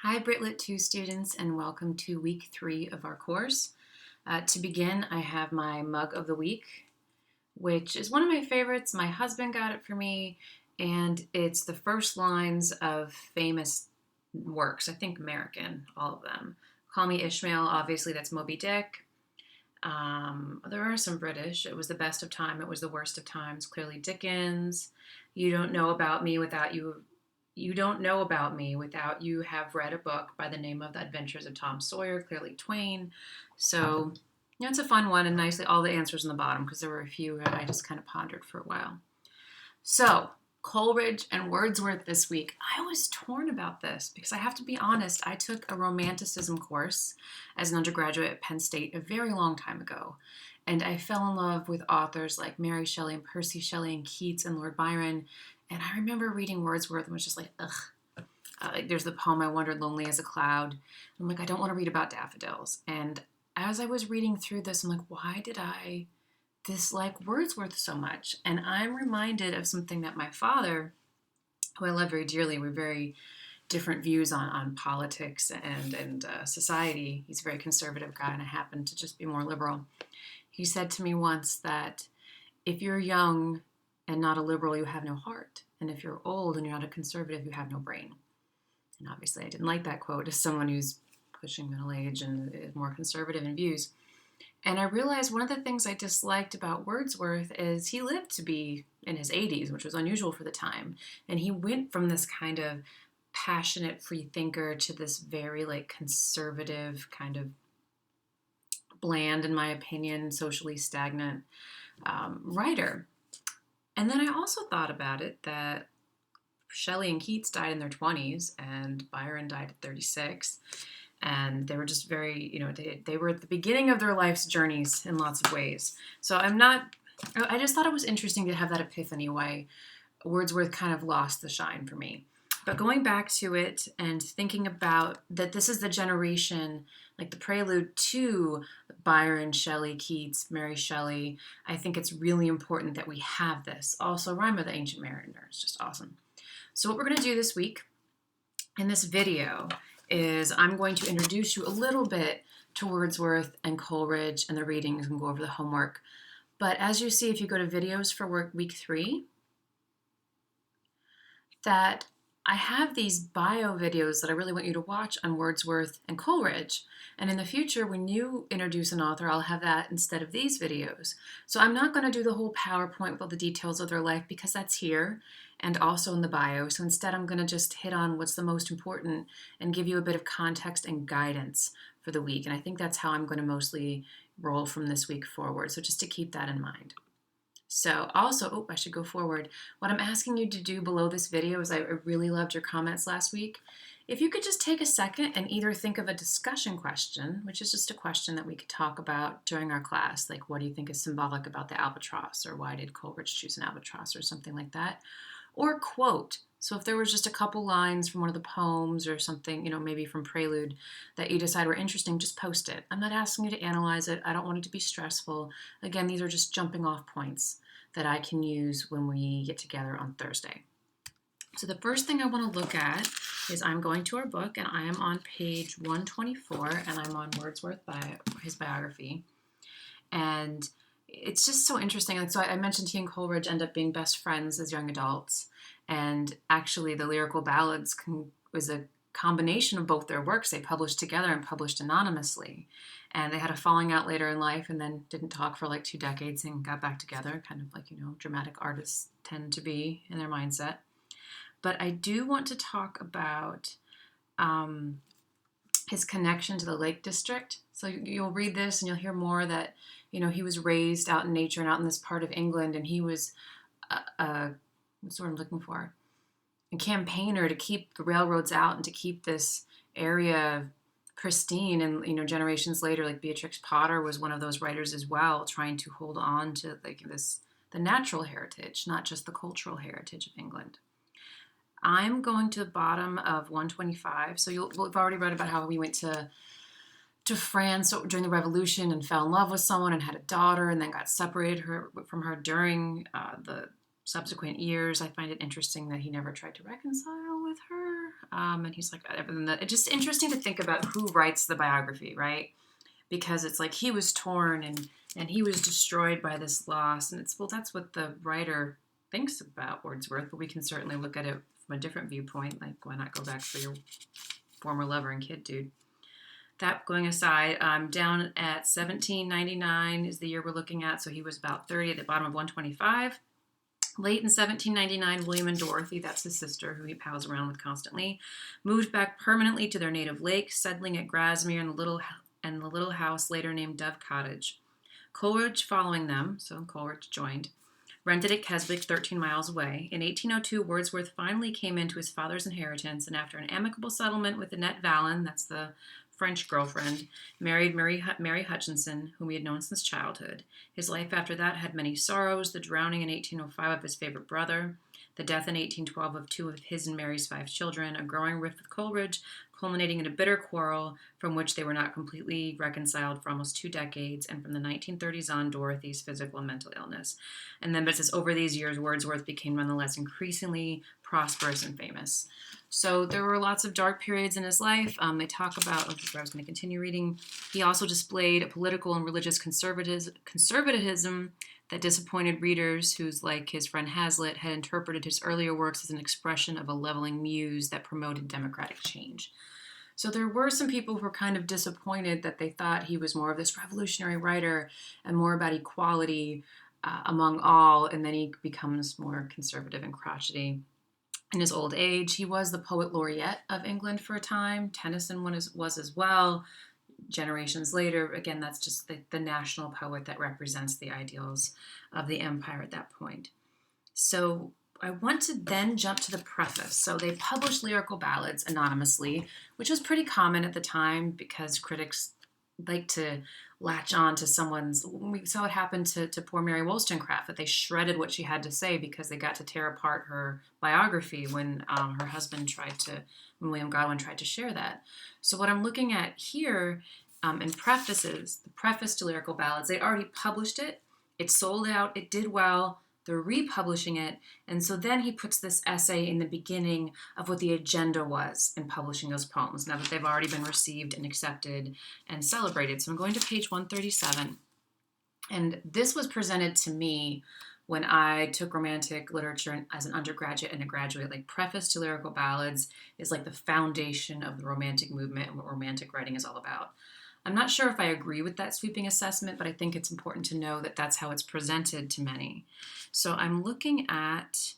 Hi Britlit 2 students, and welcome to week 3 of our course. To begin, I have my mug of the week, which is one of my favorites. My husband got it for me, and it's the first lines of famous works, I think American, all of them. Call Me Ishmael, obviously that's Moby Dick. There are some British. It was the best of time, it was the worst of times, clearly Dickens. You don't know about me without you don't know about me without you have read a book by the name of The Adventures of Tom Sawyer, clearly Twain. So, it's a fun one, and nicely all the answers in the bottom because there were a few I just kind of pondered for a while. So, Coleridge and Wordsworth this week. I was torn about this because I have to be honest, I took a romanticism course as an undergraduate at Penn State a very long time ago. And I fell in love with authors like Mary Shelley and Percy Shelley and Keats and Lord Byron. And I remember reading Wordsworth and was just like, ugh. There's the poem, I Wandered Lonely as a Cloud. I'm like, I don't want to read about daffodils. And as I was reading through this, I'm like, why did I dislike Wordsworth so much? And I'm reminded of something that my father, who I love very dearly, we're very different views on politics and society. He's a very conservative guy, and I happen to just be more liberal. He said to me once that if you're young and not a liberal, you have no heart. And if you're old and you're not a conservative, you have no brain. And obviously I didn't like that quote as someone who's pushing middle age and is more conservative in views. And I realized one of the things I disliked about Wordsworth is he lived to be in his 80s, which was unusual for the time. And he went from this kind of passionate free thinker to this very conservative, kind of bland, in my opinion, socially stagnant writer. And then I also thought about it that Shelley and Keats died in their 20s and Byron died at 36. And they were just very, they were at the beginning of their life's journeys in lots of ways. So I just thought it was interesting to have that epiphany why Wordsworth kind of lost the shine for me. But going back to it and thinking about that this is the generation, like the prelude to Byron, Shelley, Keats, Mary Shelley, I think it's really important that we have this. Also, Rhyme of the Ancient Mariner is just awesome. So what we're going to do this week in this video is I'm going to introduce you a little bit to Wordsworth and Coleridge and the readings and go over the homework. But as you see, if you go to videos for week 3, that I have these bio videos that I really want you to watch on Wordsworth and Coleridge. And in the future, when you introduce an author, I'll have that instead of these videos. So I'm not going to do the whole PowerPoint with all the details of their life because that's here and also in the bio. So instead, I'm going to just hit on what's the most important and give you a bit of context and guidance for the week. And I think that's how I'm going to mostly roll from this week forward. So just to keep that in mind. So also, I should go forward. What I'm asking you to do below this video is I really loved your comments last week. If you could just take a second and either think of a discussion question, which is just a question that we could talk about during our class, like what do you think is symbolic about the albatross, or why did Coleridge choose an albatross, or something like that, or a quote. So if there was just a couple lines from one of the poems or something, maybe from Prelude that you decide were interesting, just post it. I'm not asking you to analyze it. I don't want it to be stressful. Again, these are just jumping off points that I can use when we get together on Thursday. So the first thing I want to look at is I'm going to our book, and I am on page 124, and I'm on Wordsworth by his biography. And it's just so interesting. So I mentioned he and Coleridge end up being best friends as young adults. And actually, the lyrical ballads was a combination of both their works. They published together and published anonymously. And they had a falling out later in life and then didn't talk for 2 decades and got back together, kind of like, dramatic artists tend to be in their mindset. But I do want to talk about his connection to the Lake District. So you'll read this and you'll hear more that, he was raised out in nature and out in this part of England, and he was what's the word I'm looking for? A campaigner to keep the railroads out and to keep this area pristine. And, generations later, like Beatrix Potter was one of those writers as well, trying to hold on to the natural heritage, not just the cultural heritage of England. I'm going to the bottom of 125. So we've already read about how we went to France during the Revolution and fell in love with someone and had a daughter and then got separated from her during the subsequent years. I find it interesting that he never tried to reconcile with her. And he's like, it's just interesting to think about who writes the biography, right? Because it's like he was torn and he was destroyed by this loss. And it's, well, that's what the writer thinks about Wordsworth, but we can certainly look at it from a different viewpoint. Like, why not go back for your former lover and kid, dude? That going aside, down at 1799 is the year we're looking at. So he was about 30 at the bottom of 125. Late in 1799, William and Dorothy, that's his sister, who he pals around with constantly, moved back permanently to their native lake, settling at Grasmere in the little house later named Dove Cottage. Coleridge following them, so Coleridge joined, rented at Keswick, 13 miles away. In 1802, Wordsworth finally came into his father's inheritance, and after an amicable settlement with Annette Vallon, that's the French girlfriend, married Mary Hutchinson, whom he had known since childhood. His life after that had many sorrows, the drowning in 1805 of his favorite brother, the death in 1812 of two of his and Mary's 5 children, a growing rift with Coleridge, culminating in a bitter quarrel from which they were not completely reconciled for almost 2 decades, and from the 1930s on, Dorothy's physical and mental illness. And then, but it says, over these years, Wordsworth became nonetheless increasingly prosperous and famous. So there were lots of dark periods in his life. They talk about, which is where I was going to continue reading. He also displayed a political and religious conservatism that disappointed readers whose, like his friend Hazlitt, had interpreted his earlier works as an expression of a leveling muse that promoted democratic change. So there were some people who were kind of disappointed that they thought he was more of this revolutionary writer and more about equality among all, and then he becomes more conservative and crotchety. In his old age, he was the poet laureate of England for a time. Tennyson was as well. Generations later, again, that's just the national poet that represents the ideals of the empire at that point. So I want to then jump to the preface. So they published lyrical ballads anonymously, which was pretty common at the time because critics like to latch on to someone's. We saw it happen to poor Mary Wollstonecraft, that they shredded what she had to say because they got to tear apart her biography when her husband when William Godwin tried to share that. So what I'm looking at here in prefaces, the preface to lyrical ballads, they already published it. It sold out. It did well. They're republishing it. And so then he puts this essay in the beginning of what the agenda was in publishing those poems, now that they've already been received and accepted and celebrated. So I'm going to page 137. And this was presented to me when I took romantic literature as an undergraduate and a graduate. Like, preface to lyrical ballads is like the foundation of the romantic movement and what romantic writing is all about. I'm not sure if I agree with that sweeping assessment, but I think it's important to know that that's how it's presented to many. So I'm looking at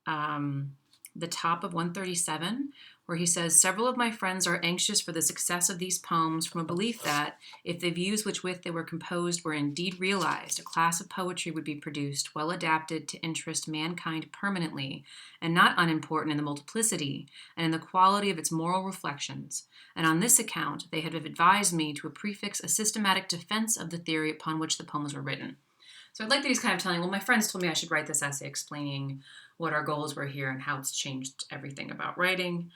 the top of 137, where he says, several of my friends are anxious for the success of these poems from a belief that, if the views which with they were composed were indeed realized, a class of poetry would be produced, well adapted to interest mankind permanently, and not unimportant in the multiplicity and in the quality of its moral reflections. And on this account, they have advised me to prefix a systematic defense of the theory upon which the poems were written. So I'd like that he's kind of telling, well, my friends told me I should write this essay explaining what our goals were here and how it's changed everything about writing.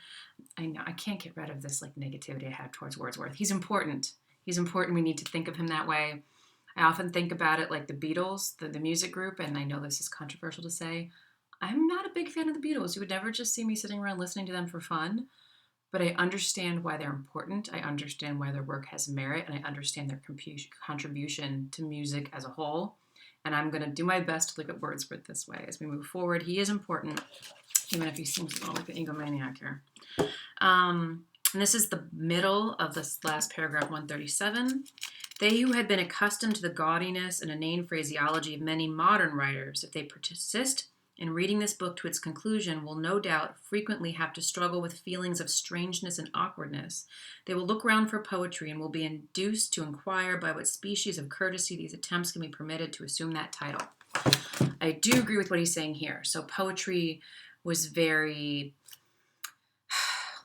I know I can't get rid of this like negativity I have towards Wordsworth. He's important. He's important. We need to think of him that way. I often think about it like the Beatles, the music group, and I know this is controversial to say. I'm not a big fan of the Beatles. You would never just see me sitting around listening to them for fun. But I understand why they're important. I understand why their work has merit, and I understand their contribution to music as a whole. And I'm going to do my best to look at Wordsworth this way as we move forward. He is important, even if he seems a little like an egomaniac here. And this is the middle of this last paragraph, 137. They who had been accustomed to the gaudiness and inane phraseology of many modern writers, if they persist in reading this book to its conclusion, will no doubt frequently have to struggle with feelings of strangeness and awkwardness. They will look round for poetry and will be induced to inquire by what species of courtesy these attempts can be permitted to assume that title. I do agree with what he's saying here. So poetry was very,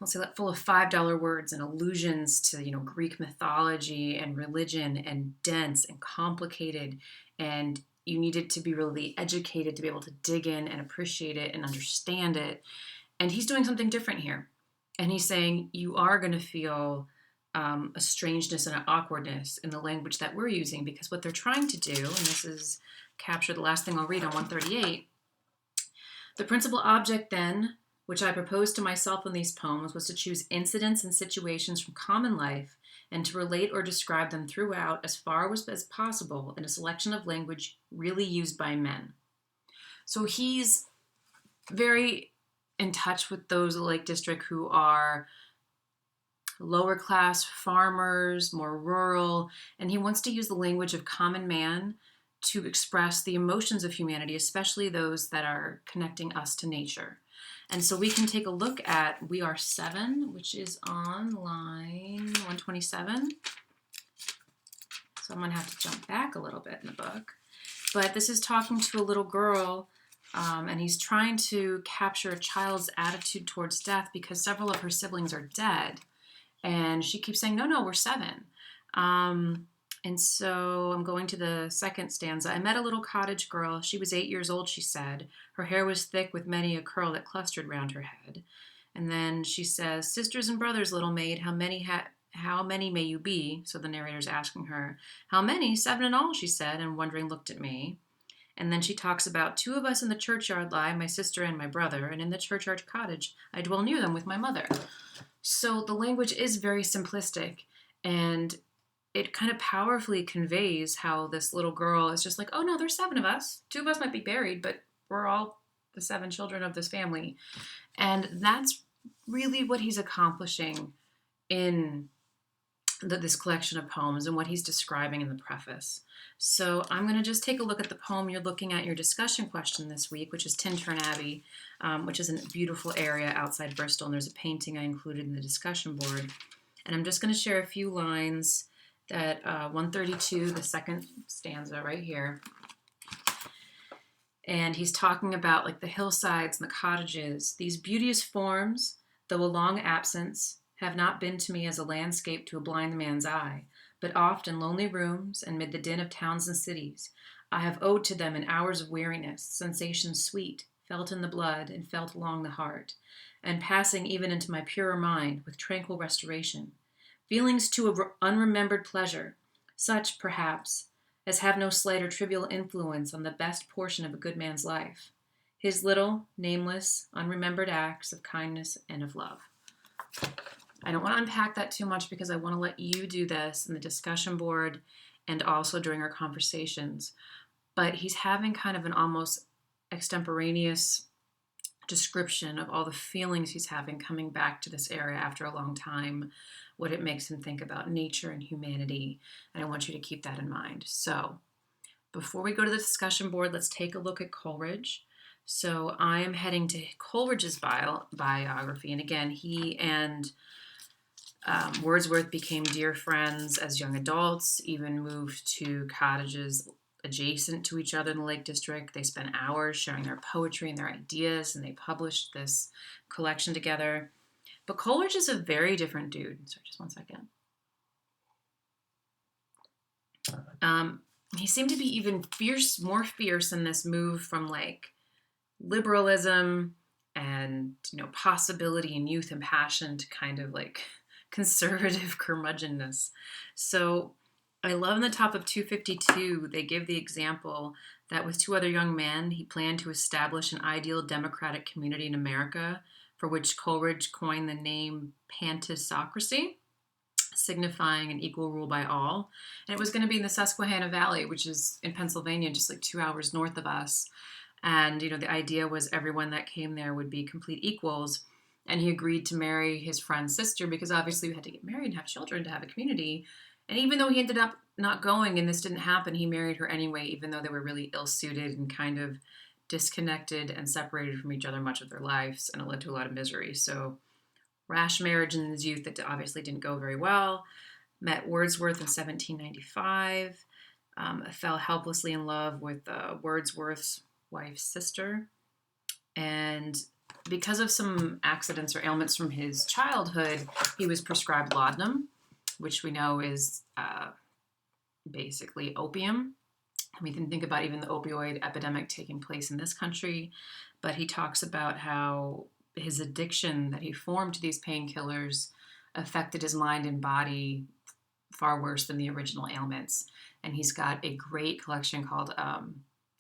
let's say, full of $5 words and allusions to, Greek mythology and religion, and dense and complicated, and you needed to be really educated to be able to dig in and appreciate it and understand it. And he's doing something different here. And he's saying you are going to feel a strangeness and an awkwardness in the language that we're using, because what they're trying to do, and this is capture the last thing I'll read on 138, the principal object then which I proposed to myself in these poems was to choose incidents and situations from common life and to relate or describe them throughout as far as possible in a selection of language really used by men. So he's very in touch with those of the Lake District who are lower class farmers, more rural, and he wants to use the language of common man to express the emotions of humanity, especially those that are connecting us to nature. And so we can take a look at We Are Seven, which is on line 127. So I'm going to have to jump back a little bit in the book. But this is talking to a little girl, and he's trying to capture a child's attitude towards death because several of her siblings are dead. And she keeps saying, no, we're seven. And so I'm going to the second stanza. I met a little cottage girl. She was 8 years old, she said. Her hair was thick with many a curl that clustered round her head. And then she says, sisters and brothers, little maid, how many may you be? So the narrator's asking her. How many? 7 in all, she said, and wondering looked at me. And then she talks about 2 of us in the churchyard lie, my sister and my brother, and in the churchyard cottage I dwell near them with my mother. So the language is very simplistic, and it kind of powerfully conveys how this little girl is just like, oh no, there's 7 of us. 2 of us might be buried, but we're all the 7 children of this family. And that's really what he's accomplishing in this collection of poems and what he's describing in the preface. So I'm going to just take a look at the poem you're looking at your discussion question this week, which is Tintern Abbey, which is a beautiful area outside Bristol, and there's a painting I included in the discussion board. And I'm just going to share a few lines that 132, the second stanza right here. And he's talking about like the hillsides and the cottages, these beauteous forms, though a long absence, have not been to me as a landscape to a blind man's eye, but oft in lonely rooms and mid the din of towns and cities, I have owed to them in hours of weariness, sensations sweet, felt in the blood and felt along the heart, and passing even into my purer mind with tranquil restoration, feelings too of unremembered pleasure, such, perhaps, as have no slight or trivial influence on the best portion of a good man's life, his little, nameless, unremembered acts of kindness and of love. I don't want to unpack that too much because I want to let you do this in the discussion board and also during our conversations. But he's having kind of an almost extemporaneous description of all the feelings he's having coming back to this area after a long time, what it makes him think about nature and humanity. And I want you to keep that in mind. So before we go to the discussion board, let's take a look at Coleridge. So I am heading to Coleridge's biography. And again, he and Wordsworth became dear friends as young adults, even moved to cottages adjacent to each other in the Lake District. They spent hours sharing their poetry and their ideas, and they published this collection together. But Coleridge is a very different dude. Sorry, just one second. He seemed to be even more fierce in this move from like liberalism and, possibility and youth and passion to kind of like conservative curmudgeonness. So I love in the top of 252, they give the example that with 2 other young men, he planned to establish an ideal democratic community in America, for which Coleridge coined the name pantisocracy, signifying an equal rule by all. And it was going to be in the Susquehanna Valley, which is in Pennsylvania, just like 2 hours north of us. And, the idea was everyone that came there would be complete equals. And he agreed to marry his friend's sister because obviously we had to get married and have children to have a community. And even though he ended up not going and this didn't happen, he married her anyway, even though they were really ill-suited and kind of disconnected and separated from each other much of their lives, and it led to a lot of misery. So rash marriage in his youth that obviously didn't go very well. Met Wordsworth in 1795. Fell helplessly in love with Wordsworth's wife's sister. And because of some accidents or ailments from his childhood, he was prescribed laudanum, which we know is basically opium. We can think about even the opioid epidemic taking place in this country, but he talks about how his addiction that he formed to these painkillers affected his mind and body far worse than the original ailments. And he's got a great collection called,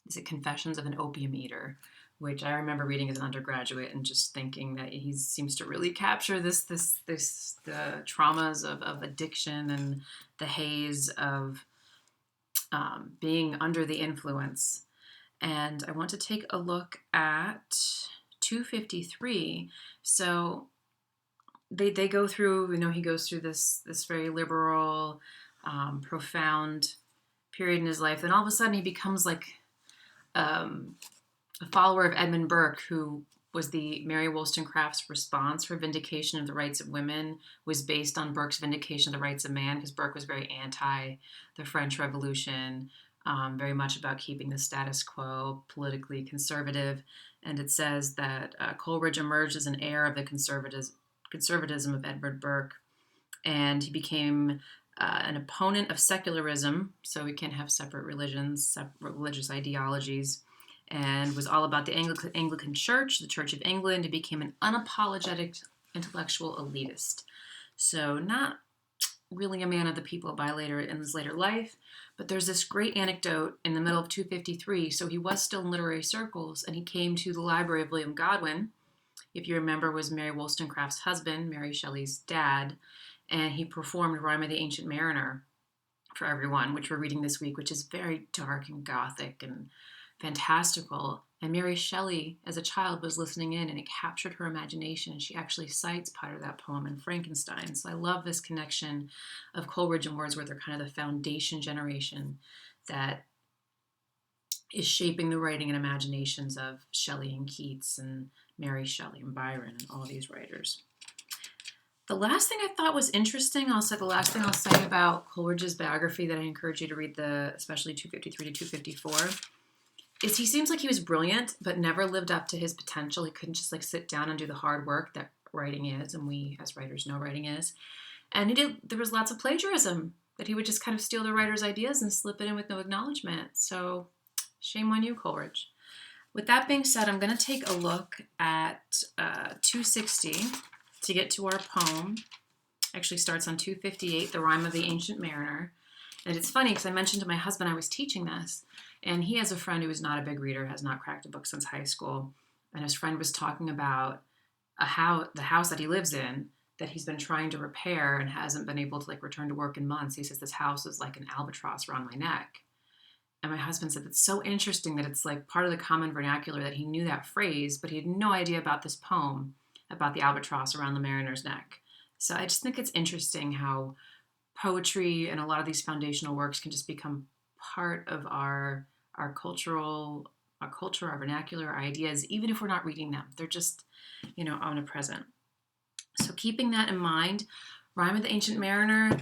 is it Confessions of an Opium Eater, which I remember reading as an undergraduate and just thinking that he seems to really capture the traumas of addiction and the haze of being under the influence. And I want to take a look at 253. So they go through, he goes through this very liberal, profound period in his life. Then all of a sudden he becomes like a follower of Edmund Burke, who was the Mary Wollstonecraft's response. Her vindication of the rights of women was based on Burke's vindication of the rights of man, because Burke was very anti the French Revolution, very much about keeping the status quo, politically conservative. And it says that Coleridge emerged as an heir of the conservatism of Edmund Burke, and he became an opponent of secularism, so we can't have separate religions, separate religious ideologies, and was all about the Anglican Church, the Church of England. He became an unapologetic intellectual elitist. So not really a man of the people in his later life, but there's this great anecdote in the middle of 253. So he was still in literary circles, and he came to the library of William Godwin, if you remember, was Mary Wollstonecraft's husband, Mary Shelley's dad, and he performed Rime of the Ancient Mariner for everyone, which we're reading this week, which is very dark and gothic and fantastical. And Mary Shelley, as a child, was listening in, and it captured her imagination. She actually cites part of that poem in Frankenstein. So I love this connection of Coleridge and Wordsworth. They're kind of the foundation generation that is shaping the writing and imaginations of Shelley and Keats and Mary Shelley and Byron and all these writers. The last thing I thought was interesting, the last thing I'll say about Coleridge's biography that I encourage you to read, especially 253 to 254, is he seems like he was brilliant, but never lived up to his potential. He couldn't just sit down and do the hard work that writing is, and we as writers know writing is. And there was lots of plagiarism, that he would just kind of steal the writer's ideas and slip it in with no acknowledgement. So shame on you, Coleridge. With that being said, I'm going to take a look at 260 to get to our poem. Actually starts on 258, the Rime of the Ancient Mariner. And it's funny because I mentioned to my husband I was teaching this, and he has a friend who is not a big reader, has not cracked a book since high school. And his friend was talking about the house that he lives in that he's been trying to repair and hasn't been able to return to work in months. He says, this house is like an albatross around my neck. And my husband said, it's so interesting that it's part of the common vernacular, that he knew that phrase, but he had no idea about this poem about the albatross around the mariner's neck. So I just think it's interesting how poetry and a lot of these foundational works can just become part of our culture, our vernacular, our ideas, even if we're not reading them. They're just, omnipresent. So keeping that in mind, Rime of the Ancient Mariner,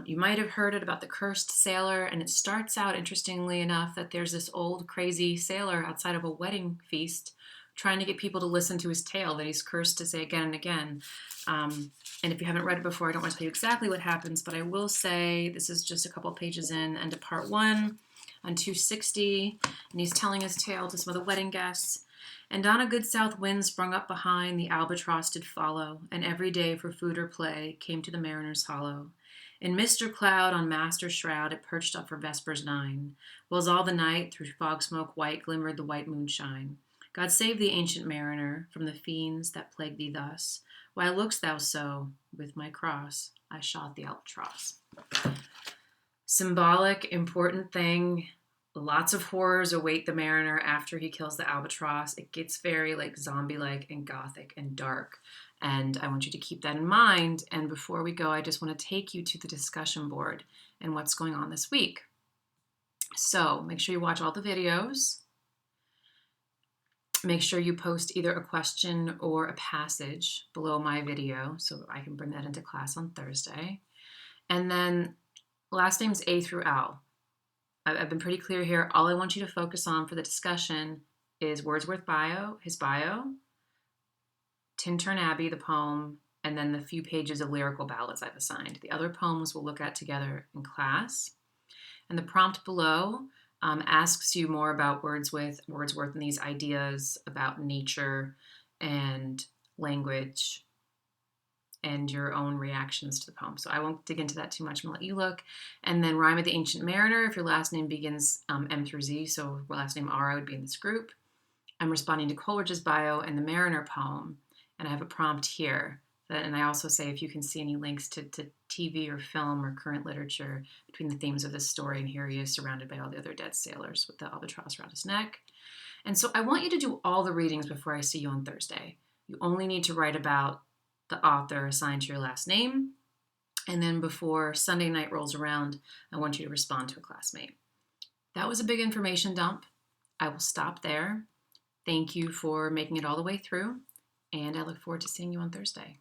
you might have heard it about the cursed sailor, and it starts out, interestingly enough, that there's this old crazy sailor outside of a wedding feast trying to get people to listen to his tale that he's cursed to say again and again. And if you haven't read it before, I don't want to tell you exactly what happens, but I will say this is just a couple pages in, end of part 1 on 260, and he's telling his tale to some of the wedding guests. And on a good south wind sprung up behind, the albatross did follow, and every day for food or play came to the mariner's hollow. In mist or cloud on mast or shroud it perched up for vespers 9, whiles all the night through fog smoke white glimmered the white moonshine. God save the ancient mariner from the fiends that plague thee thus. Why look'st thou so? With my cross I shot the albatross. Symbolic, important thing. Lots of horrors await the mariner after he kills the albatross. It gets very zombie-like and gothic and dark. And I want you to keep that in mind. And before we go, I just want to take you to the discussion board and what's going on this week. So make sure you watch all the videos. Make sure you post either a question or a passage below my video so I can bring that into class on Thursday. And then last names A through L. I've been pretty clear here. All I want you to focus on for the discussion is Wordsworth his bio, Tintern Abbey, the poem, and then the few pages of lyrical ballads I've assigned. The other poems we'll look at together in class. And the prompt below asks you more about Wordsworth and these ideas about nature and language and your own reactions to the poem. So I won't dig into that too much. I'm going to let you look. And then Rime of the Ancient Mariner, if your last name begins M through Z, so last name R, I would be in this group. I'm responding to Coleridge's bio and the Mariner poem, and I have a prompt here. And I also say if you can see any links to TV or film or current literature between the themes of this story, and here he is surrounded by all the other dead sailors with the albatross around his neck. And so I want you to do all the readings before I see you on Thursday. You only need to write about the author assigned to your last name. And then before Sunday night rolls around, I want you to respond to a classmate. That was a big information dump. I will stop there. Thank you for making it all the way through, and I look forward to seeing you on Thursday.